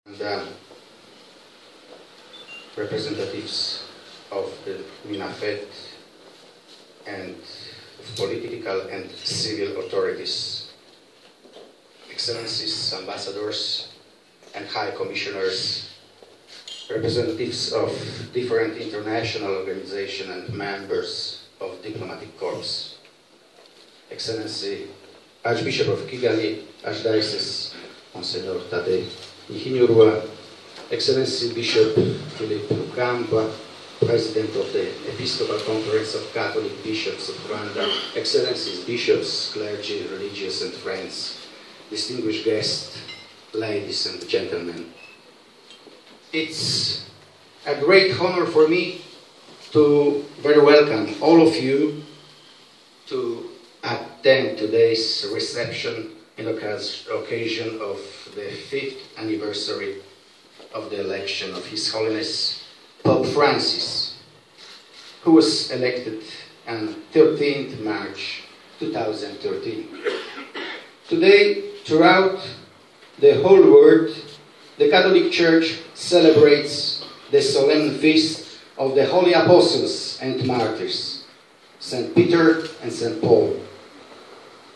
and representatives of the Minafet and political and civil authorities, excellencies, ambassadors, and high commissioners, representatives of different international organizations and members of diplomatic corps, Excellency Archbishop of Kigali, Archdiocese Monsignor Tade Ihinyurwa, Excellency Bishop Philip Lukamba, President of the Episcopal Conference of Catholic Bishops of Rwanda, Excellencies, Bishops, clergy, religious and friends, distinguished guests, ladies and gentlemen. It's a great honor for me to very welcome all of you to attend today's reception in occasion of the 5th anniversary of the election of His Holiness Pope Francis, who was elected on 13th March 2013. Today, throughout the whole world, the Catholic Church celebrates the solemn feast of the Holy Apostles and Martyrs, St. Peter and St. Paul,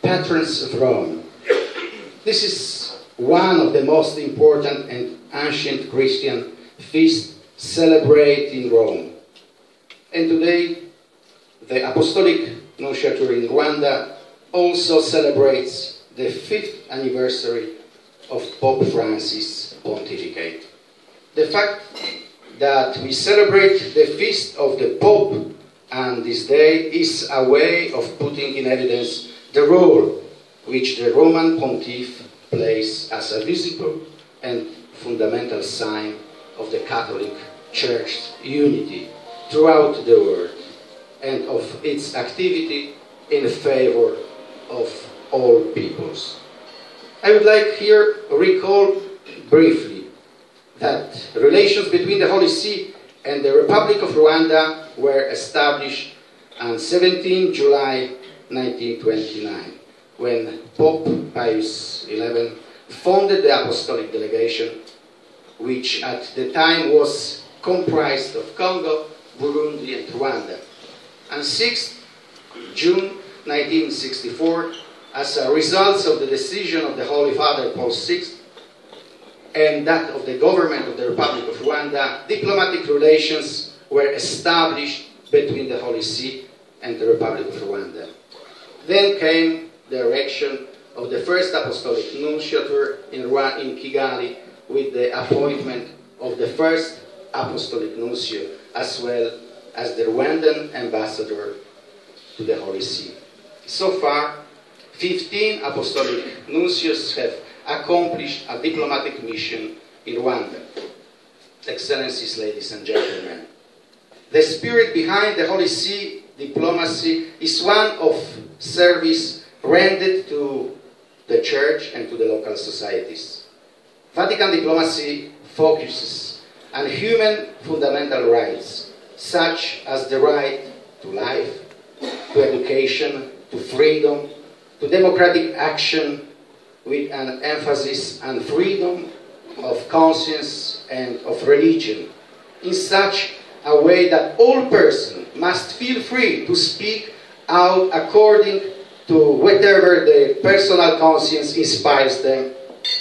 patrons of Rome. This is one of the most important and ancient Christian feasts celebrated in Rome. And today, the Apostolic Nunciature in Rwanda also celebrates the 5th anniversary of Pope Francis' pontificate. The fact that we celebrate the feast of the Pope on this day is a way of putting in evidence the role which the Roman Pontiff plays as a visible and fundamental sign of the Catholic Church's unity throughout the world and of its activity in favor of all peoples. I would like here to recall briefly that relations between the Holy See and the Republic of Rwanda were established on 17 July 1929, when Pope Pius XI founded the Apostolic Delegation, which at the time was comprised of Congo, Burundi, and Rwanda. On 6 June 1964, as a result of the decision of the Holy Father Paul VI and that of the government of the Republic of Rwanda, diplomatic relations were established between the Holy See and the Republic of Rwanda. Then came the election of the first Apostolic Nunciature in Kigali, with the appointment of the first Apostolic Nuncio, as well as the Rwandan ambassador to the Holy See. So far, 15 Apostolic Nuncios have accomplished a diplomatic mission in Rwanda. Excellencies, ladies and gentlemen, the spirit behind the Holy See diplomacy is one of service rendered to the Church and to the local societies. Vatican diplomacy focuses on human fundamental rights, such as the right to life, to education, to freedom, to democratic action, with an emphasis on freedom of conscience and of religion, in such a way that all persons must feel free to speak out according to whatever their personal conscience inspires them,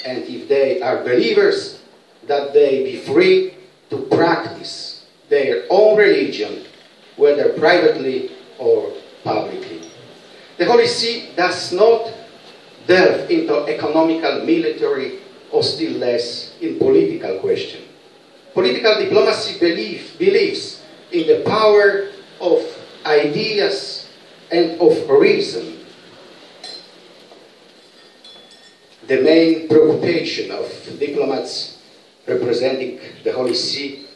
and if they are believers, that they be free to practice their own religion, whether privately or publicly. The Holy See does not delve into economical, military, or still less in political questions. Political diplomacy believes in the power of ideas and of reason. The main preoccupation of diplomats representing the Holy See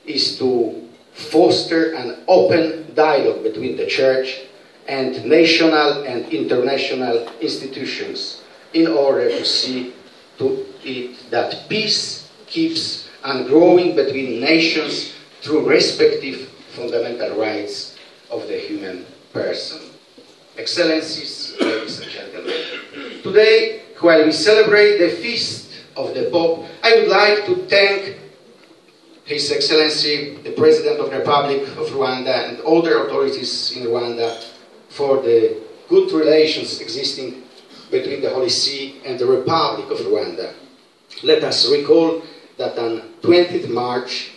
is to foster an open dialogue between the Church and national and international institutions in order to see to it that peace keeps on growing between nations through respective fundamental rights of the human person. Excellencies, ladies and gentlemen, today, while we celebrate the feast of the Pope, I would like to thank His Excellency, the President of the Republic of Rwanda, and all the authorities in Rwanda for the good relations existing between the Holy See and the Republic of Rwanda. Let us recall that on 20th March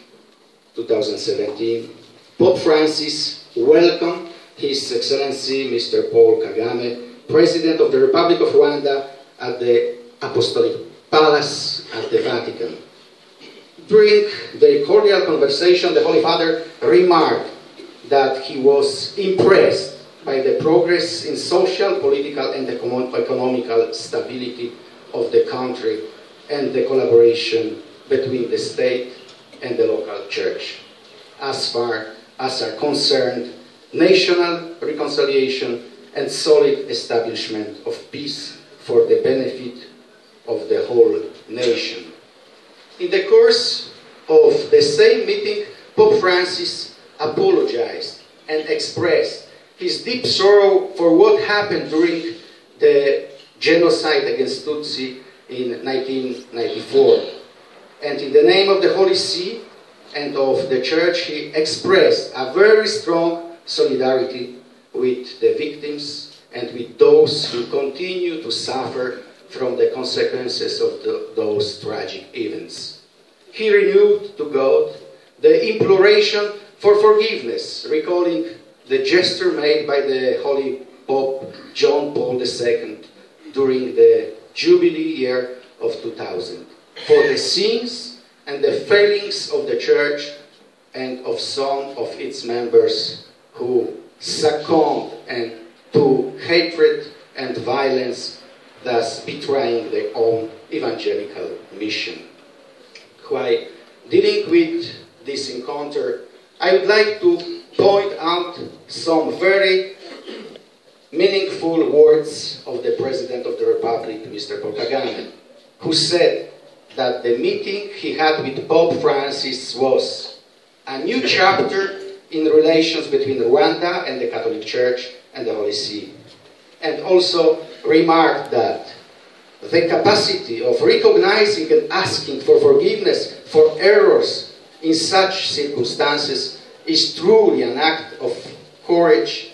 2017, Pope Francis welcomed His Excellency Mr. Paul Kagame, President of the Republic of Rwanda, at the Apostolic Palace at the Vatican. During the cordial conversation, the Holy Father remarked that he was impressed by the progress in social, political, and economical stability of the country and the collaboration between the state and the local church, as far as are concerned national reconciliation and solid establishment of peace for the benefit of the whole nation. In the course of the same meeting, Pope Francis apologized and expressed his deep sorrow for what happened during the genocide against Tutsi in 1994. And in the name of the Holy See and of the Church, he expressed a very strong solidarity with the victims and with those who continue to suffer from the consequences of those tragic events. He renewed to God the imploration for forgiveness, recalling the gesture made by the Holy Pope John Paul II during the Jubilee year of 2000, for the sins and the failings of the Church and of some of its members who succumbed to hatred and violence, thus betraying their own evangelical mission. While dealing with this encounter, I would like to point out some very meaningful words of the President of the Republic, Mr. Paul Kagame, who said that the meeting he had with Pope Francis was a new chapter in relations between Rwanda and the Catholic Church and the Holy See, and also remarked that the capacity of recognizing and asking for forgiveness for errors in such circumstances is truly an act of courage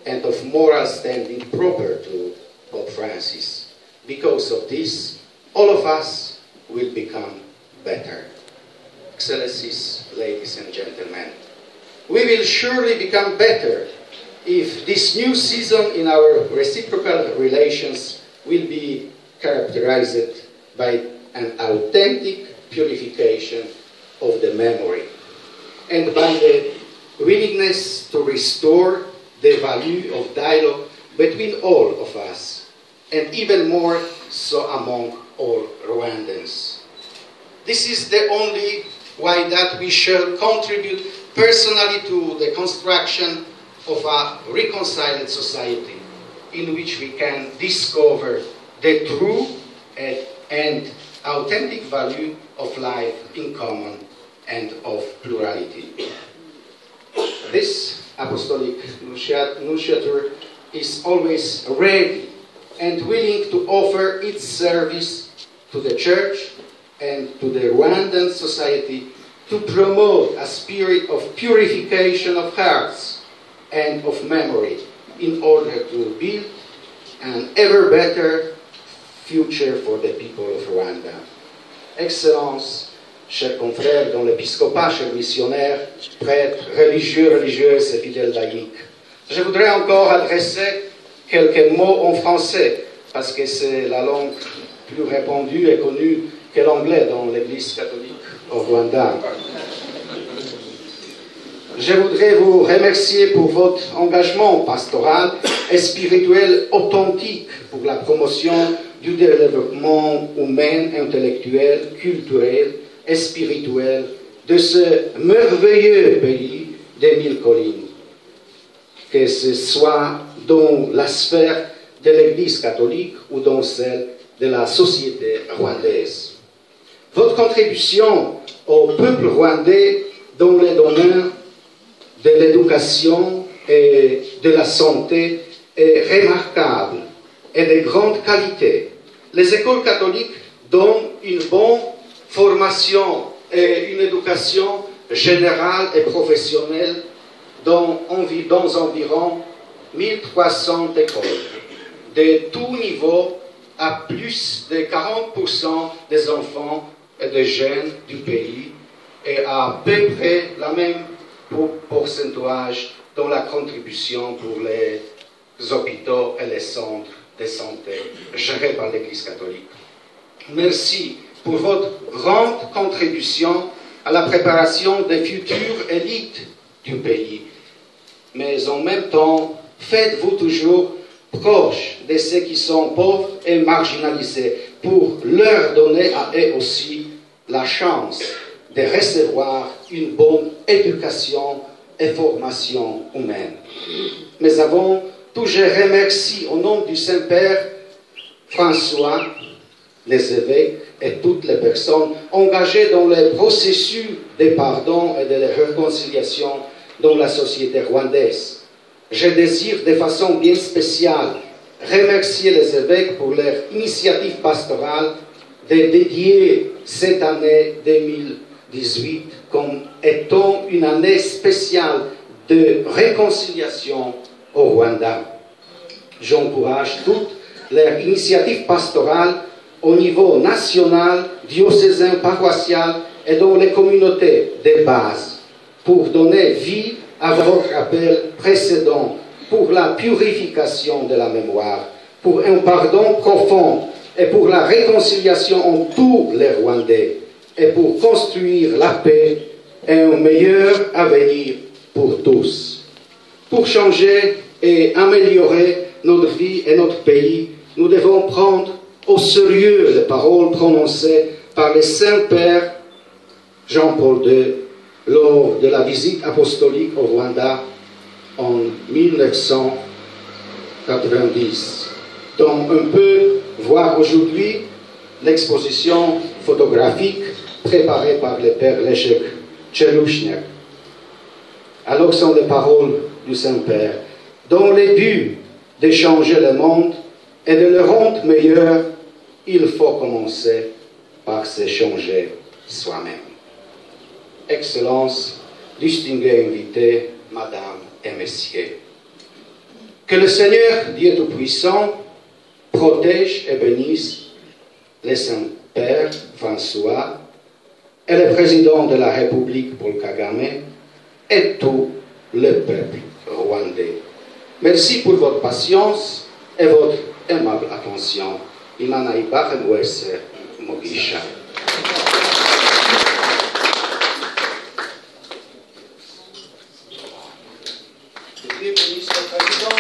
and of moral standing proper to Pope Francis. Because of this, all of us will become better. Excellencies, ladies and gentlemen, we will surely become better if this new season in our reciprocal relations will be characterized by an authentic purification of the memory and by the willingness to restore the value of dialogue between all of us, and even more so among all Rwandans. This is the only way that we shall contribute personally to the construction of a reconciled society in which we can discover the true and authentic value of life in common and of plurality. This apostolic nunciature is always ready and willing to offer its service to the Church and to the Rwandan society to promote a spirit of purification of hearts and of memory in order to build an ever better future for the people of Rwanda. Excellences, chers confrères dans l'épiscopat, chers missionnaires, prêtres, religieux, religieuses et fidèles laïcs, je voudrais encore adresser quelques mots en français, parce que c'est la langue plus répandue et connue que l'anglais dans l'Église catholique au Rwanda. Je voudrais vous remercier pour votre engagement pastoral et spirituel authentique pour la promotion du développement humain, intellectuel, culturel et spirituel de ce merveilleux pays des mille collines, que ce soit dans la sphère de l'Église catholique ou dans celle de la société rwandaise. Votre contribution au peuple rwandais dans le domaine de l'éducation et de la santé est remarquable et de grande qualité. Les écoles catholiques donnent une bonne formation et une éducation générale et professionnelle dans environ 1300 écoles, de tout niveau, à plus de 40% des enfants et des jeunes du pays, et à peu près la même pourcentage dans la contribution pour les hôpitaux et les centres de santé gérés par l'Église catholique. Merci pour votre grande contribution à la préparation des futures élites du pays. Mais en même temps, faites-vous toujours proche de ceux qui sont pauvres et marginalisés pour leur donner à eux aussi la chance de recevoir une bonne éducation et formation humaine. Mais avant tout, je remercie au nom du Saint-Père François, les évêques et toutes les personnes engagées dans le processus de pardon et de réconciliation dans la société rwandaise. Je désire de façon bien spéciale remercier les évêques pour leur initiative pastorale de dédier cette année 2018 comme étant une année spéciale de réconciliation au Rwanda. J'encourage toutes leurs initiatives pastorales au niveau national, diocésain, paroissial et dans les communautés de base pour donner vie à votre appel précédent pour la purification de la mémoire, pour un pardon profond et pour la réconciliation en tous les Rwandais et pour construire la paix et un meilleur avenir pour tous. Pour changer et améliorer notre vie et notre pays, nous devons prendre au sérieux les paroles prononcées par le Saint-Père Jean-Paul II lors de la visite apostolique au Rwanda en 1990, dont on peut voir aujourd'hui l'exposition photographique préparée par le Père Leszek Czeluszniak. Alors sont les paroles du Saint-Père, dont le but de changer le monde et de le rendre meilleur, il faut commencer par se changer soi-même. Excellences, distingués invités, Madame et Messieurs, que le Seigneur, Dieu Tout-Puissant, protège et bénisse le Saint-Père François et le Président de la République Paul Kagame et tout le peuple rwandais. Merci pour votre patience et votre aimable attention. Imana ibahe mwese mugisha. Ministre président.